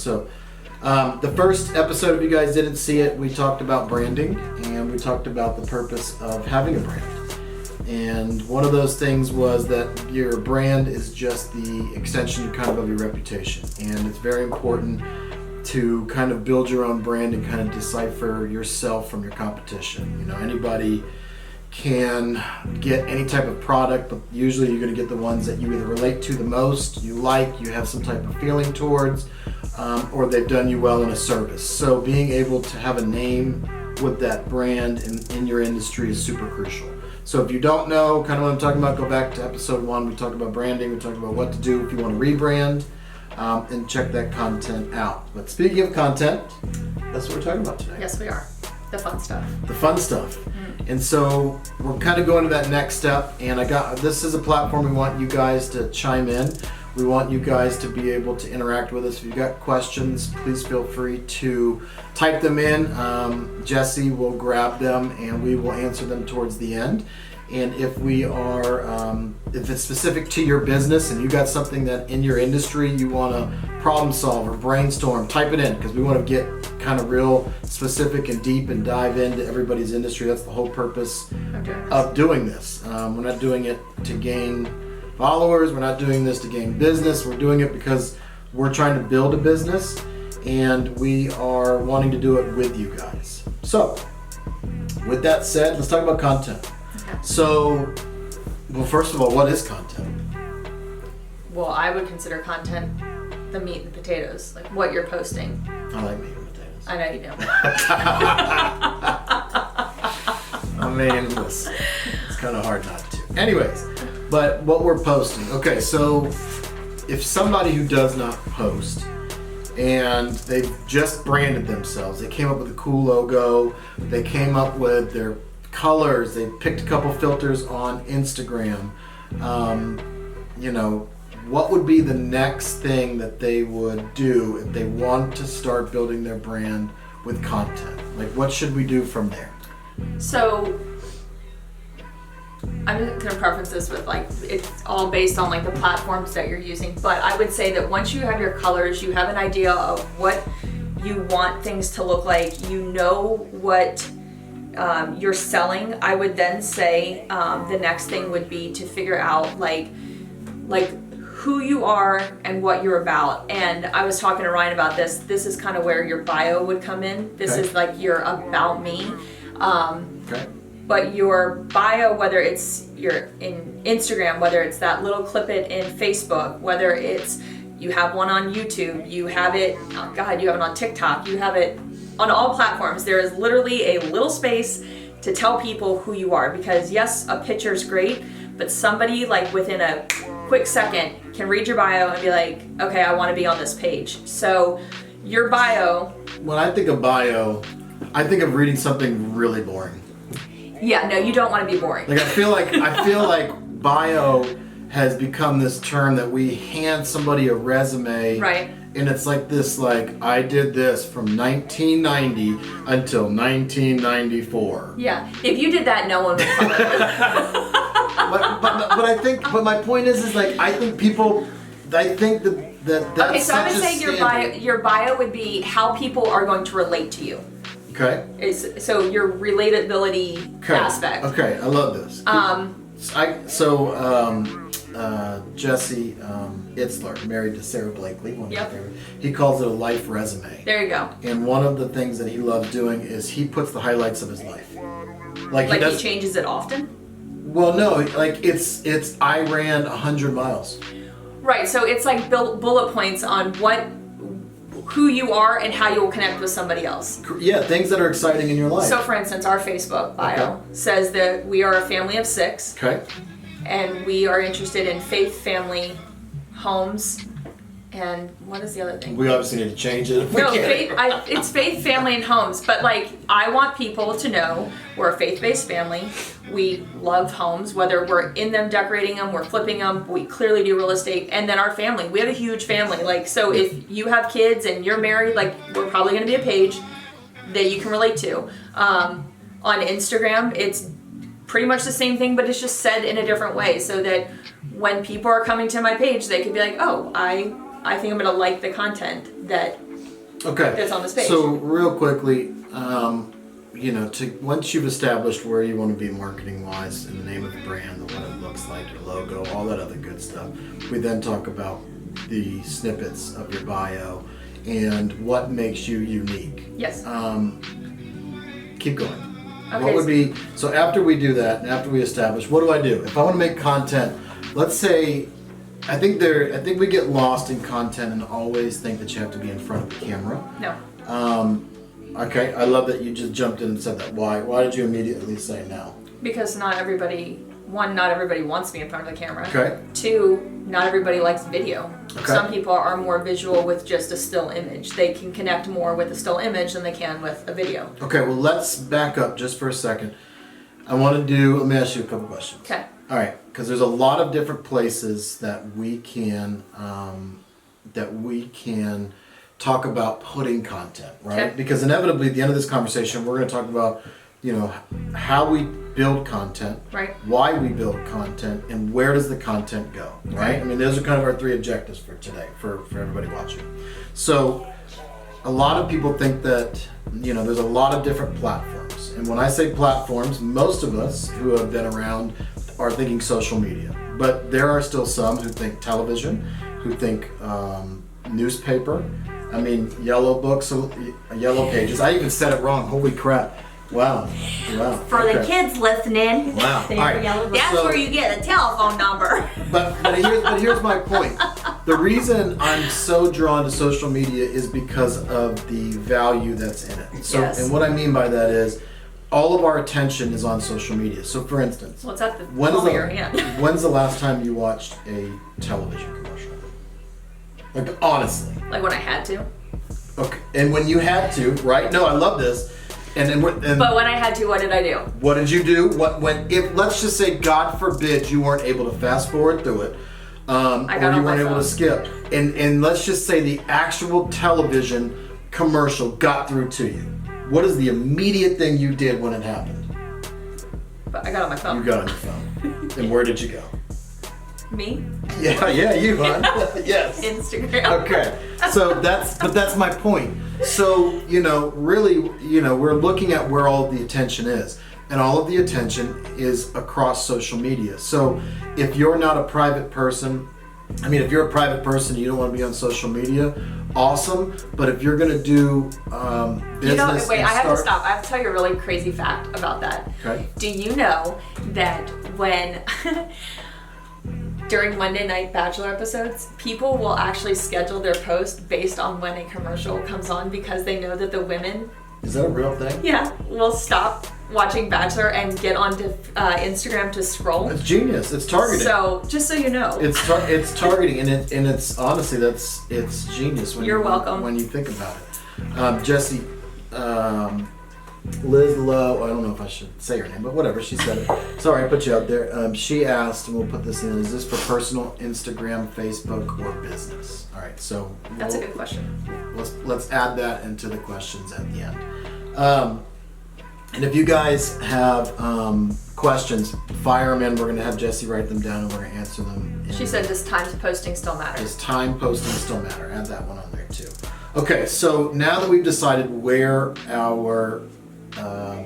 So the first episode, if you guys didn't see it, we talked about branding and we talked about the purpose of having a brand. And one of those things was that your brand is just the extension kind of your reputation. And it's very important to kind of build your own brand and kind of decipher yourself from your competition. You know, anybody can get any type of product, but usually you're going to get the ones that you either relate to the most, you like, you have some type of feeling towards, or they've done you well in a service. So being able to have a name with that brand in your industry is super crucial. So if you don't know kind of what I'm talking about, go back to episode 1. We talked about branding, we talked about what to do if you want to rebrand, and check that content out. But speaking of content, that's what we're talking about today. Yes, we are. The fun stuff. The fun stuff. And so we're kind of going to that next step, and this is a platform we want you guys to chime in. We want you guys to be able to interact with us. If you've got questions, please feel free to type them in. Jesse will grab them and we will answer them towards the end. And if if it's specific to your business and you got something that in your industry you want to problem solve or brainstorm, type it in, because we want to get kind of real specific and deep and dive into everybody's industry. That's the whole purpose of doing this. We're not doing it to gain followers. We're not doing this to gain business. We're doing it because we're trying to build a business and we are wanting to do it with you guys. So with that said, let's talk about content. So, well, first of all, what is content? Well, I would consider content the meat and potatoes, like what you're posting. I like meat and potatoes. I know you do. I mean, listen, it's kind of hard not to. Anyways, but what we're posting. Okay, so if somebody who does not post and they've just branded themselves, they came up with a cool logo, they came up with their colors, they picked a couple filters on Instagram, what would be the next thing that they would do if they want to start building their brand with content? Like, what should we do from there? So I'm going to preference this with it's all based on the platforms that you're using, but I would say that once you have your colors, you have an idea of what you want things to look like, you know what you're selling. I would then say the next thing would be to figure out like who you are and what you're about. And I was talking to Ryan about this. This is kind of where your bio would come in. This is like your about me. But your bio, whether it's you're in Instagram, whether it's that little clip it in Facebook, whether it's you have one on YouTube, you have it, you have it on TikTok, you have it on all platforms. There is literally a little space to tell people who you are, because yes, a picture's great, but somebody within a quick second can read your bio and be like, okay, I want to be on this page. So your bio. When I think of bio, I think of reading something really boring. Yeah, no, you don't want to be boring. I feel like bio has become this term that we hand somebody a resume. Right. And it's like this, I did this from 1990 until 1994. Yeah, if you did that, no one would follow it. but my point is I think people, that's okay, so I would say your bio would be how people are going to relate to you. Okay. So your relatability aspect. Okay, I love this. Jesse Itzler, married to Sarah Blakely, one of my favorite. He calls it a life resume. There you go. And one of the things that he loves doing is he puts the highlights of his life. He changes it often? Well, no, it's I ran 100 miles. Right, so it's like bullet points on who you are and how you'll connect with somebody else. Yeah, things that are exciting in your life. So for instance, our Facebook bio says that we are a family of 6. Okay. And we are interested in faith, family, homes, and what is the other thing? We obviously need to change it. It's faith, family, and homes. But I want people to know we're a faith-based family. We love homes, whether we're in them, decorating them, we're flipping them. We clearly do real estate. And then our family. We have a huge family. So if you have kids and you're married, we're probably going to be a page that you can relate to. On Instagram, it's pretty much the same thing, but it's just said in a different way, so that when people are coming to my page, they could be like, oh, I think I'm going to like the content that Okay. that's on this page. So real quickly, once you've established where you want to be marketing wise and the name of the brand, what it looks like, your logo, all that other good stuff, we then talk about the snippets of your bio and what makes you unique. Yes. Keep going. Okay. What would be, so after we do that and after we establish, what do I do? If I want to make content, let's say, I think we get lost in content and always think that you have to be in front of the camera. No. Okay, I love that you just jumped in and said that. Why? Why did you immediately say no? Because not everybody wants me in front of the camera. Okay. 2, not everybody likes video. Okay. Some people are more visual with just a still image. They can connect more with a still image than they can with a video. Okay, well let's back up just for a second. Let me ask you a couple questions. Okay. All right, because there's a lot of different places that we can talk about putting content, right? Okay. Because inevitably at the end of this conversation, we're going to talk about, how we build content, Right. why we build content, and where does the content go, right? I mean, those are kind of our 3 objectives for today, for everybody watching. So a lot of people think that, there's a lot of different platforms. And when I say platforms, most of us who have been around are thinking social media. But there are still some who think television, who think newspaper. I mean, yellow books, yellow pages. I even said it wrong. Holy crap. Wow. For the kids listening, Wow. they All right. yellow book. That's So- where you get a telephone number. But here's my point. The reason I'm so drawn to social media is because of the value that's in it. So, Yes. and what I mean by that is, all of our attention is on social media. So, for instance, What's at the when's palm of your hand? when's the last time you watched a television commercial? Like, honestly. Like when I had to. Okay. And when you had to, right? No, I love this. And then But when I had to, what did I do? what did you do? If let's just say, God forbid, you weren't able to fast forward through it, I or got you on my weren't able to phone. skip, and let's just say the actual television commercial got through to you. What is the immediate thing you did when it happened? But I got on my phone. You got on your phone, and where did you go? Me? Yeah, you, hon. Yes. Instagram. Okay, so that's my point. So, really, we're looking at where all of the attention is. And all of the attention is across social media. So if you're not a private person, if you're a private person, you don't want to be on social media, awesome. But if you're going to do business, Wait, I have to stop. I have to tell you a really crazy fact about that. Okay. Do you know that when during Monday night Bachelor episodes, people will actually schedule their post based on when a commercial comes on because they know that the women, Is that a real thing? will stop watching Bachelor and get onto Instagram to scroll. It's genius. It's targeting. So, just so you know. It's targeting, and it's honestly it's genius when You're you, welcome. when you think about it. Jesse, Liz Lowe, I don't know if I should say her name, but whatever, she said it. Sorry, I put you out there. She asked, and we'll put this in, is this for personal, Instagram, Facebook, or business? All right, so That's a good question. let's add that into the questions at the end. And if you guys have questions, fire them in. We're going to have Jesse write them down, and we're going to answer them. She said, does time posting still matter? Does time posting still matter? Add that one on there too. Okay, so now that we've decided where our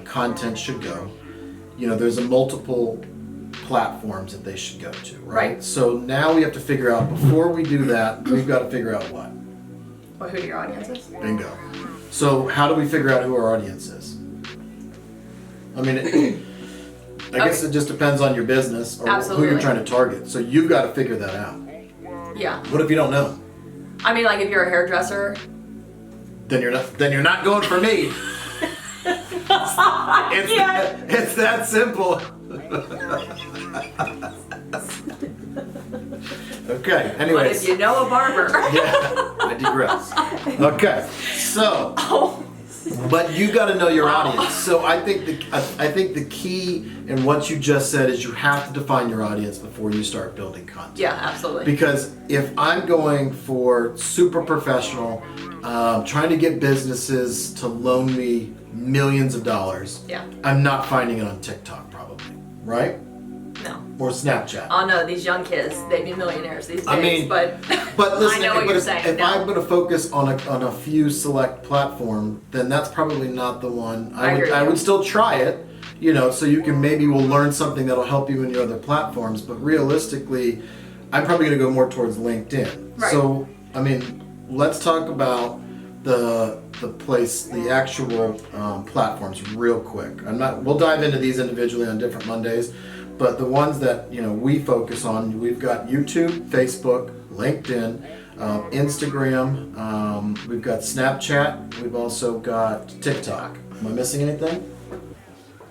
content should go, there's a multiple platforms that they should go to, right? Right. So now we have to figure out, before we do that, we've got to figure out what? Or who your audience is? Bingo. So how do we figure out who our audience is? I guess it just depends on your business or who Absolutely. you're trying to target. So you've got to figure that out. Yeah. What if you don't know? Like if you're a hairdresser, Then you're not going for me. It's that simple. Okay. but Anyways. if you know a barber. Yeah. I digress. Okay. So. Oh. But you got to know your audience. So I think the key in what you just said is you have to define your audience before you start building content. Yeah, absolutely. Because if I'm going for super professional, trying to get businesses to loan me millions of dollars, Yeah. I'm not finding it on TikTok probably, right? No. Or Snapchat. Oh no, these young kids, they be millionaires these days. I mean, but listen, I know what but you're if, saying. if I'm going to focus on a few select platform, then that's probably not the one. I would still try it, so you can maybe will learn something that'll help you in your other platforms. But realistically, I'm probably going to go more towards LinkedIn. Right. So, I mean, let's talk about the actual platforms real quick. We'll dive into these individually on different Mondays, but the ones that we focus on, we've got YouTube, Facebook, LinkedIn, Instagram, we've got Snapchat, we've also got TikTok. Am I missing anything?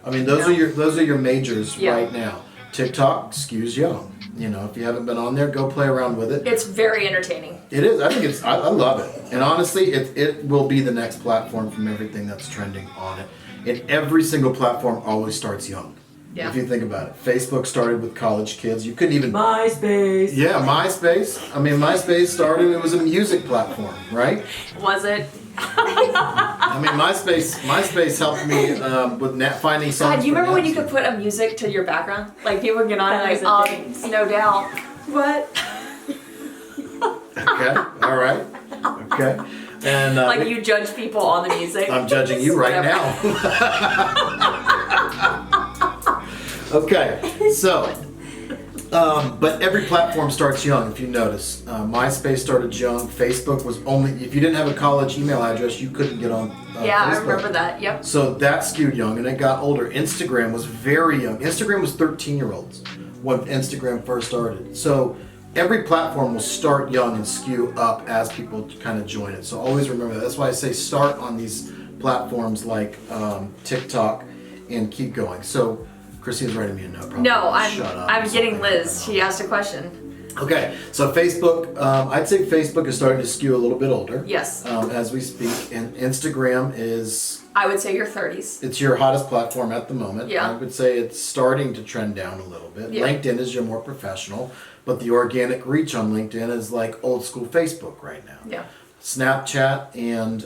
I mean, those are your majors right now. TikTok skews young. If you haven't been on there, go play around with it. It's very entertaining. It is. I think I love it. And honestly, it will be the next platform from everything that's trending on it. And every single platform always starts young. Yeah. If you think about it. Facebook started with college kids. You couldn't even... MySpace. Yeah, MySpace. I mean, MySpace started, it was a music platform, right? Was it? I mean, MySpace helped me with finding songs. God, do you remember when you Napster. could put a music to your background? Like people would get on That and was a thing. no doubt. What? Okay, all right. Okay. And Like you judge people on the music. I'm judging you right Whatever. now. Okay, so, but every platform starts young, if you notice. MySpace started young. Facebook was only, if you didn't have a college email address, you couldn't get on Yeah, Facebook. I remember that. Yep. So that skewed young, and it got older. Instagram was very young. Instagram was 13-year-olds when Instagram first started. So every platform will start young and skew up as people kind of join it. So always remember that. That's why I say start on these platforms like TikTok and keep going. So Christina's writing me a note. Probably. No, Shut up I'm or getting something. Liz. She asked a question. Okay, so Facebook, I'd say Facebook is starting to skew a little bit older. Yes. As we speak, and Instagram is... I would say your 30s. It's your hottest platform at the moment. Yeah. I would say it's starting to trend down a little bit. Yeah. LinkedIn is your more professional, but the organic reach on LinkedIn is like old school Facebook right now. Yeah. Snapchat and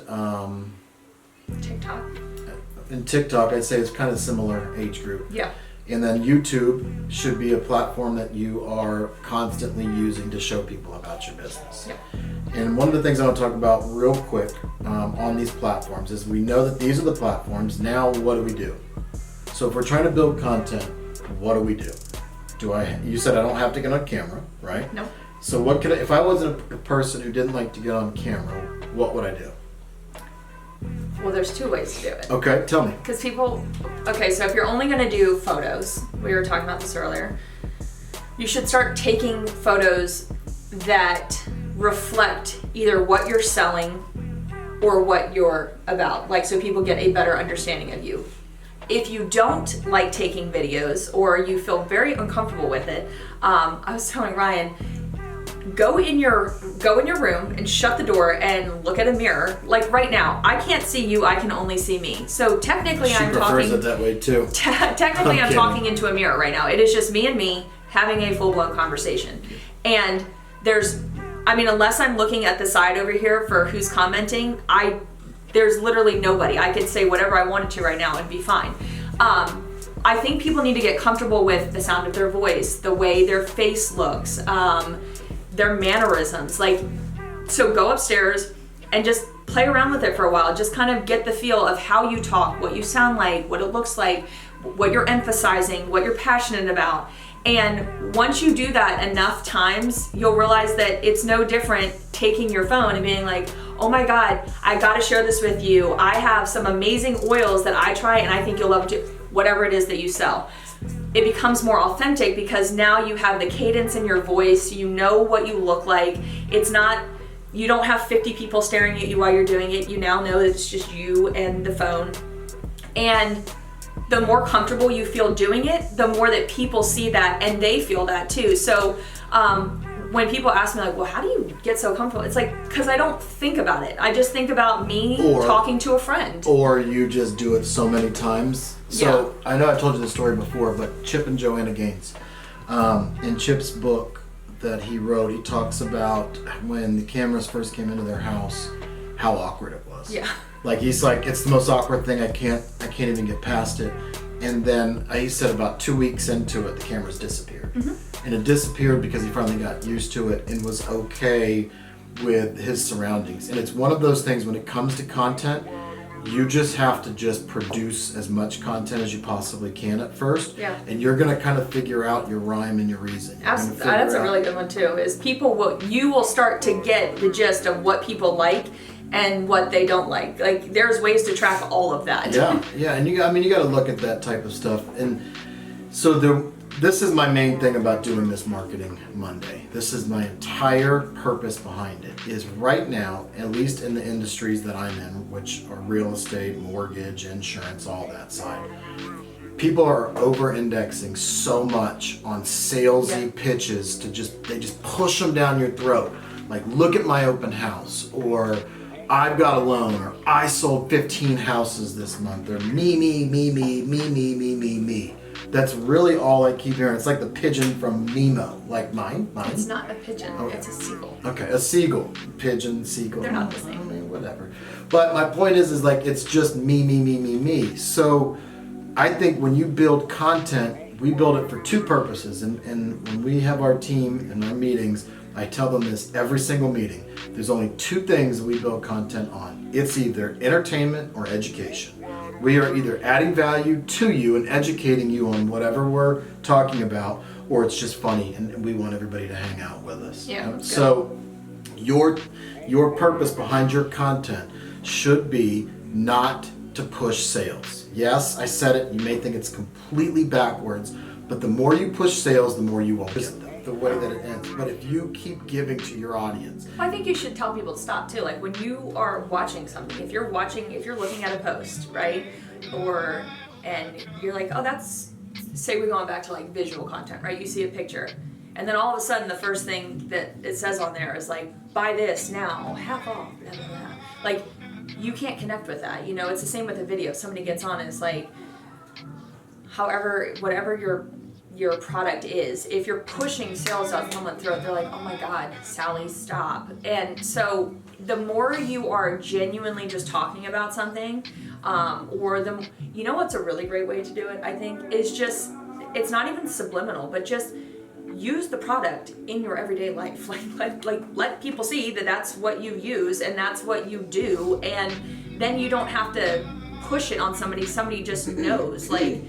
TikTok, I'd say it's kind of similar age group. Yeah. And then YouTube should be a platform that you are constantly using to show people about your business. Yeah. And one of the things I want to talk about real quick on these platforms is we know that these are the platforms. Now, what do we do? So if we're trying to build content, what do we do? You said I don't have to get on camera, right? No. So what could if I wasn't a person who didn't like to get on camera, what would I do? Well, there's two ways to do it. Okay, tell me. Because okay, so if you're only going to do photos, we were talking about this earlier, you should start taking photos that reflect either what you're selling or what you're about, like so people get a better understanding of you. If you don't like taking videos or you feel very uncomfortable with it, I was telling Ryan, go in your room and shut the door and look at a mirror. Like right now, I can't see you, I can only see me. So technically I'm talking... She prefers it that way too. Technically I'm kidding. talking into a mirror right now. It is just me and me having a full-blown conversation. And unless I'm looking at the side over here for who's commenting, there's literally nobody. I could say whatever I wanted to right now and be fine. I think people need to get comfortable with the sound of their voice, the way their face looks, their mannerisms. So go upstairs and just play around with it for a while. Just kind of get the feel of how you talk, what you sound like, what it looks like, what you're emphasizing, what you're passionate about. And once you do that enough times, you'll realize that it's no different taking your phone and being like, oh my God, I gotta share this with you. I have some amazing oils that I try and I think you'll love it too. Whatever it is that you sell. It becomes more authentic because now you have the cadence in your voice, you know what you look like. It's not, you don't have 50 people staring at you while you're doing it. You now know that it's just you and the phone. And the more comfortable you feel doing it, the more that people see that and they feel that too. So when people ask me like, well, how do you get so comfortable? It's like, because I don't think about it. I just think about me talking to a friend. Or you just do it so many times. So I know I told you the story before, but Chip and Joanna Gaines, in Chip's book that he wrote, he talks about when the cameras first came into their house, how awkward it was. Yeah. Like he's like, it's the most awkward thing. I can't even get past it. And then he said about 2 weeks into it, the cameras disappeared. And it disappeared because he finally got used to it and was okay with his surroundings. And it's one of those things when it comes to content, you just have to just produce as much content as you possibly can at first. Yeah. And you're going to kind of figure out your rhyme and your reason. Absolutely. That's a really good one too, is you will start to get the gist of what people like and what they don't like. Like there's ways to track all of that. Yeah. And you got to look at that type of stuff. And so this is my main thing about doing this Marketing Monday. This is my entire purpose behind it, is right now, at least in the industries that I'm in, which are real estate, mortgage, insurance, all that side, people are over-indexing so much on salesy pitches they just push them down your throat. Like, look at my open house, or I've got a loan, or I sold 15 houses this month, or me. That's really all I keep hearing. It's like the pigeon from Nemo. Like mine? It's not a pigeon, It's a seagull. Okay, a seagull. Pigeon, seagull. They're not the same. I mean, whatever. But my point is like it's just me. So I think when you build content, we build it for two purposes. And when we have our team in our meetings, I tell them this every single meeting. There's only two things that we build content on. It's either entertainment or education. We are either adding value to you and educating you on whatever we're talking about, or it's just funny and we want everybody to hang out with us. Yeah. So your purpose behind your content should be not to push sales. Yes, I said it, you may think it's completely backwards, but the more you push sales, the more you won't get them. The way that it ends. But if you keep giving to your audience, I think you should tell people to stop too. Like when you are watching something, if you're looking at a post, right? And you're like, oh, say we're going back to like visual content, right? You see a picture and then all of a sudden the first thing that it says on there is like, buy this now, half off, blah, blah, blah. Like you can't connect with that. You know, it's the same with a video. If somebody gets on and it's like, whatever your product is, if you're pushing sales down someone's throat, they're like, oh my God, Sally, stop. And so the more you are genuinely just talking about something, you know what's a really great way to do it, I think, is just, it's not even subliminal, but just use the product in your everyday life. Let people see that that's what you use and that's what you do, and then you don't have to push it on somebody just knows, like,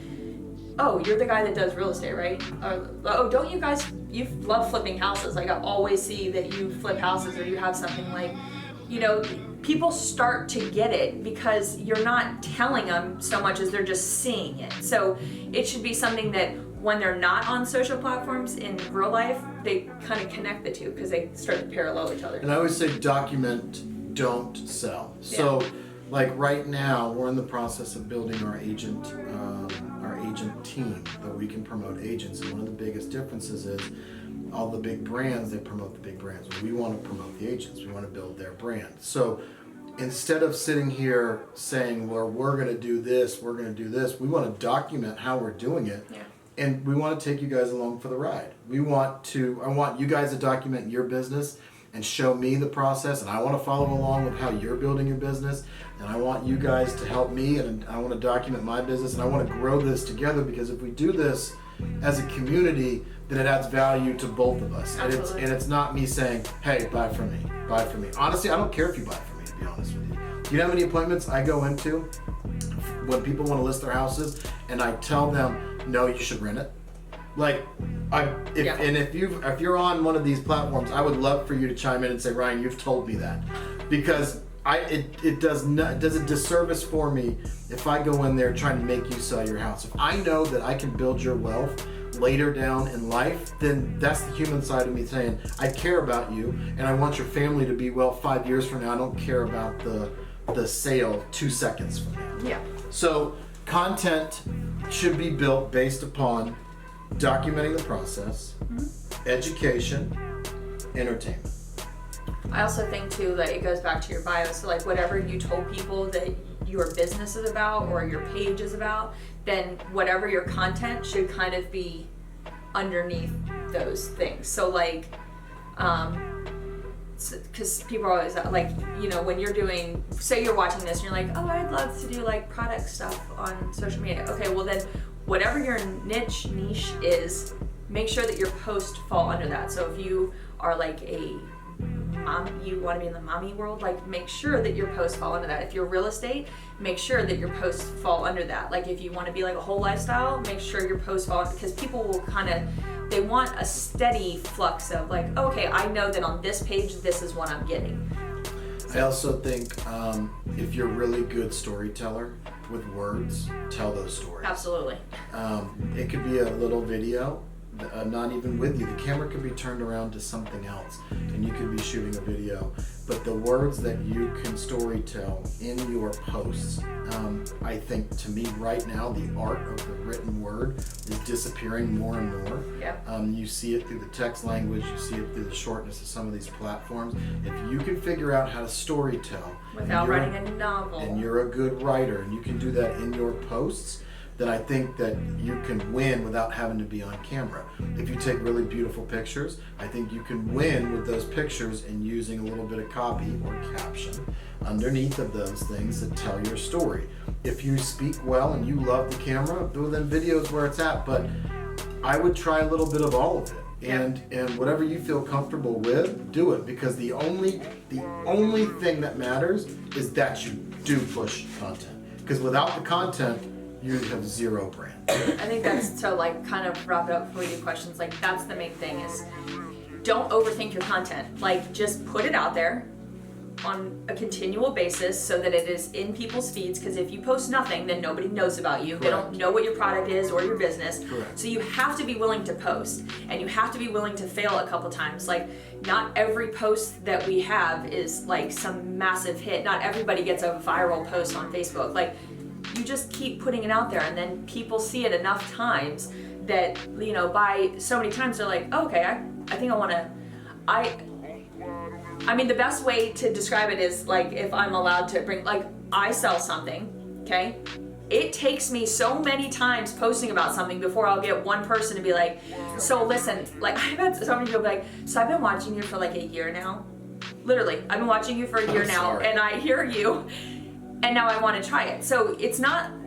oh, you're the guy that does real estate, right? Oh, don't you guys, you love flipping houses. Like I always see that you flip houses or you have something like, you know, people start to get it because you're not telling them so much as they're just seeing it. So it should be something that when they're not on social platforms in real life, they kind of connect the two because they start to parallel each other. And I always say document, don't sell. So like right now, we're in the process of building our agent team that we can promote agents. And one of the biggest differences is all the big brands, they promote the big brands. We want to promote the agents. We want to build their brand. So instead of sitting here saying, well, we're going to do this, we want to document how we're doing it. Yeah. And we want to take you guys along for the ride. I want you guys to document your business and show me the process, and I want to follow along with how you're building your business, and I want you guys to help me, and I want to document my business, and I want to grow this together, because if we do this as a community, then it adds value to both of us. And it's not me saying, hey, buy from me. Honestly, I don't care if you buy from me, to be honest with you. Do you know how many appointments I go into when people want to list their houses, and I tell them, no, you should rent it? Like, if you're on one of these platforms, I would love for you to chime in and say, Ryan, you've told me that, because it does a disservice for me if I go in there trying to make you sell your house. If I know that I can build your wealth later down in life, then that's the human side of me saying, I care about you and I want your family to be well 5 years from now. I don't care about the sale 2 seconds from now. Yeah. So content should be built based upon documenting the process, education, entertainment. I also think too that it goes back to your bio. So like whatever you told people that your business is about or your page is about, then whatever your content should kind of be underneath those things. So like, because people are always like, when you're doing, say you're watching this and you're like, oh, I'd love to do like product stuff on social media. Okay, well then whatever your niche is, make sure that your posts fall under that. So if you are like a mom, you want to be in the mommy world, like make sure that your posts fall under that. If you're real estate, make sure that your posts fall under that. Like if you want to be like a whole lifestyle, make sure your posts fall under, because people will they want a steady flux of like, okay, I know that on this page, this is what I'm getting. I also think if you're a really good storyteller with words, tell those stories. Absolutely. It could be a little video, not even with you. The camera could be turned around to something else, and you could be shooting a video. But the words that you can storytell in your posts, I think to me right now, the art of the written word is disappearing more and more. Yeah. You see it through the text language, you see it through the shortness of some of these platforms. If you can figure out how to storytell without writing a novel, and you're a good writer, and you can do that in your posts, then I think that you can win without having to be on camera. If you take really beautiful pictures, I think you can win with those pictures and using a little bit of copy or caption underneath of those things that tell your story. If you speak well and you love the camera, then video's where it's at, but I would try a little bit of all of it. And whatever you feel comfortable with, do it, because the only thing that matters is that you do push content. Because without the content, you have zero brand. I think that's, to like kind of wrap it up before we do questions, like that's the main thing is don't overthink your content. Like just put it out there on a continual basis so that it is in people's feeds, because if you post nothing, then nobody knows about you. Correct. They don't know what your product is or your business. Correct. So you have to be willing to post, and you have to be willing to fail a couple times. Like not every post that we have is like some massive hit. Not everybody gets a viral post on Facebook. Like you just keep putting it out there, and then people see it enough times that, by so many times they're like, oh, okay, I think I want to, I mean, the best way to describe it is like, if I'm allowed to bring, like, I sell something, okay? It takes me so many times posting about something before I'll get one person to be like, so listen, like, I've had so many people be like, so I've been watching you for like a year now. Literally, I've been watching you for a year now, and I hear you, and now I want to try it. So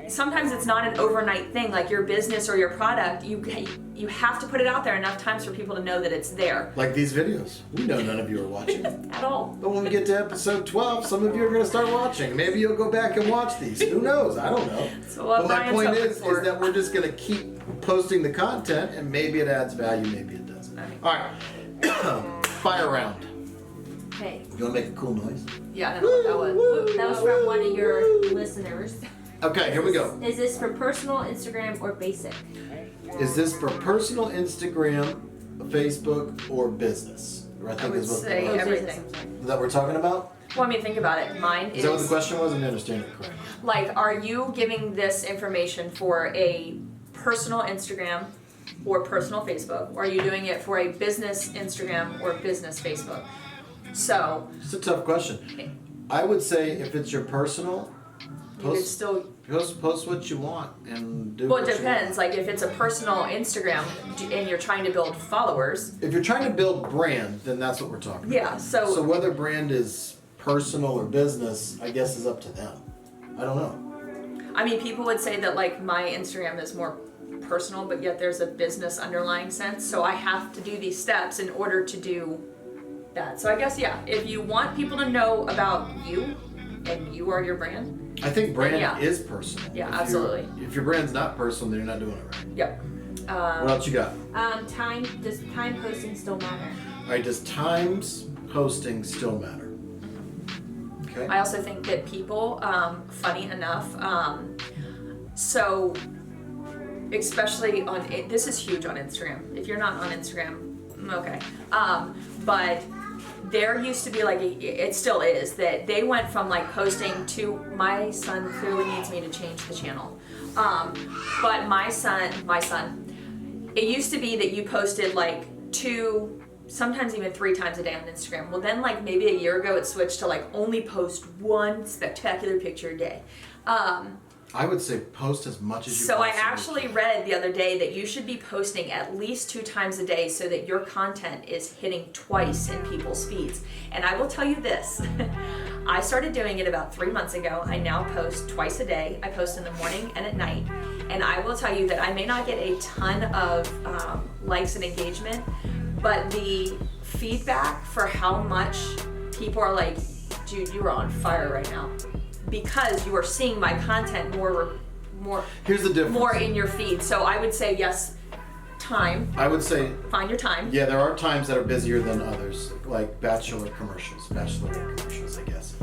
sometimes it's not an overnight thing, like your business or your product, you have to put it out there enough times for people to know that it's there. Like these videos. We know none of you are watching. At all. But when we get to episode 12, some of you are going to start watching. Maybe you'll go back and watch these. Who knows? I don't know. So but my point is that we're just going to keep posting the content, and maybe it adds value, maybe it doesn't. All right. Fire round. Okay. You want to make a cool noise? Yeah, I don't know what that was. That was from one of your listeners. Okay, here we go. Is this for personal, Instagram, or basic? Is this for personal, Instagram, Facebook, or business? I would say everything. Is that what we're talking about? Well, I mean, think about it. Mine is... Is that what the question was? I didn't understand it correctly. Like, are you giving this information for a personal Instagram or personal Facebook? Or are you doing it for a business Instagram or business Facebook? So... It's a tough question. I would say if it's your personal... Post what you want and do. Well, it depends. Like if it's a personal Instagram and you're trying to build followers. If you're trying to build brand, then that's what we're talking about. Yeah. So whether brand is personal or business, I guess is up to them. I don't know. I mean, people would say that like my Instagram is more personal, but yet there's a business underlying sense. So I have to do these steps in order to do that. So I guess if you want people to know about you and you are your brand. I think brand is personal. Yeah, absolutely. If your brand's not personal, then you're not doing it right. Yep. What else you got? Does time posting still matter? All right, does times posting still matter? Okay. I also think that people, funny enough, so especially on, this is huge on Instagram. If you're not on Instagram, okay. But there used to be like, it still is, that they went from like posting to, my son clearly needs me to change the channel. But my son, it used to be that you posted like 2, sometimes even 3 times a day on Instagram. Well then like maybe a year ago it switched to like only post 1 spectacular picture a day. I would say post as much as you So I possibly actually can. read the other day that you should be posting at least 2 times a day so that your content is hitting twice in people's feeds. And I will tell you this, I started doing it about 3 months ago. I now post twice a day. I post in the morning and at night. And I will tell you that I may not get a ton of likes and engagement, but the feedback for how much people are like, dude, you are on fire right now. Because you are seeing my content more Here's the difference. more in your feed. So I would say yes, time. I would say, Find your time. yeah, there are times that are busier than others, like bachelorette commercials, I guess.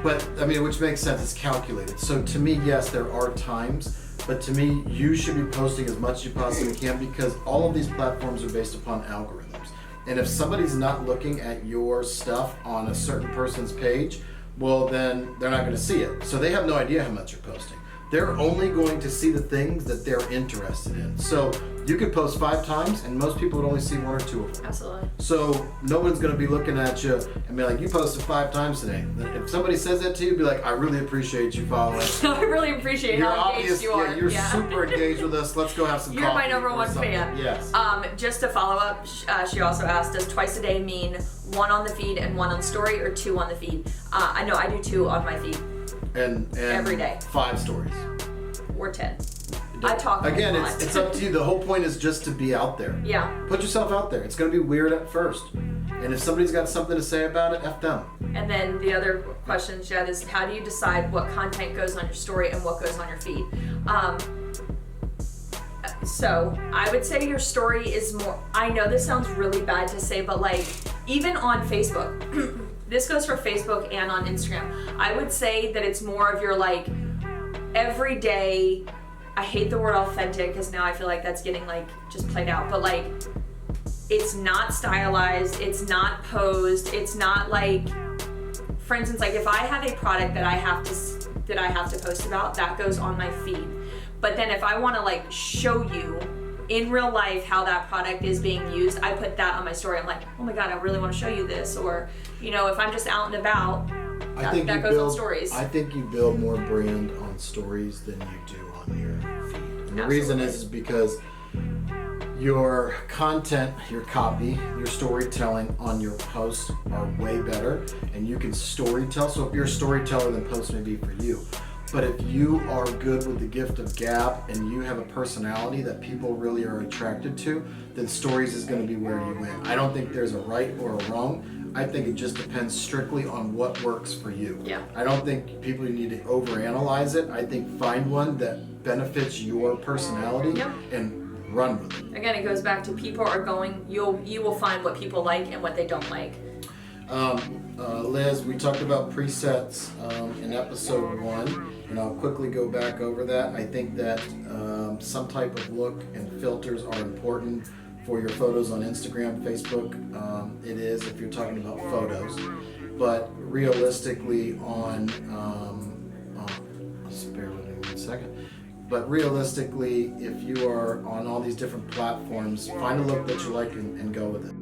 But I mean, which makes sense. It's calculated. So to me, yes, there are times, but to me, you should be posting as much as you possibly can because all of these platforms are based upon algorithms. And if somebody's not looking at your stuff on a certain person's page, well, then they're not going to see it. So they have no idea how much you're posting. They're only going to see the things that they're interested in. So you could post 5 times and most people would only see 1 or 2 of them. Absolutely. So no one's going to be looking at you and be like, you posted 5 times today. If somebody says that to you, be like, I really appreciate you following. I really appreciate You're how engaged obvious, you are. yeah, you're super engaged with us. Let's go have some You're coffee. my number or one something. fan. Yes. Just to follow up, she also asked, does twice a day mean 1 on the feed and 1 on story, or 2 on the feed? I know I do 2 on my feed, And every day. 5 stories. or 10. I talk Again, a lot. it's up to you. The whole point is just to be out there. Yeah. Put yourself out there. It's going to be weird at first. And if somebody's got something to say about it, F them. And then the other question, Jed, is how do you decide what content goes on your story and what goes on your feed? So I would say your story is more, I know this sounds really bad to say, but like even on Facebook, this goes for Facebook and on Instagram, I would say that it's more of your like everyday, I hate the word authentic because now I feel like that's getting like just played out, but like it's not stylized, it's not posed, it's not like, for instance, like if I have a product that I have to post about, that goes on my feed. But then if I want to like show you in real life how that product is being used, I put that on my story. I'm like, oh my God, I really want to show you this. Or, you know, if I'm just out and about, that goes on stories. I think you build more brand on stories than you do on your feed. And the reason is because your content, your copy, your storytelling on your posts are way better, and you can storytell. So if you're a storyteller, then posts may be for you. But if you are good with the gift of gab and you have a personality that people really are attracted to, then stories is going to be where you win. I don't think there's a right or a wrong. I think it just depends strictly on what works for you. Yeah. I don't think people need to overanalyze it. I think find one that benefits your personality and run with it. Again, it goes back to people are going, you will find what people like and what they don't like. Liz, we talked about presets in episode 1, and I'll quickly go back over that. I think that some type of look and filters are important for your photos on Instagram, Facebook. It is if you're talking about photos, but realistically on, just bear with me 1 second. But realistically, if you are on all these different platforms, find a look that you like and go with it.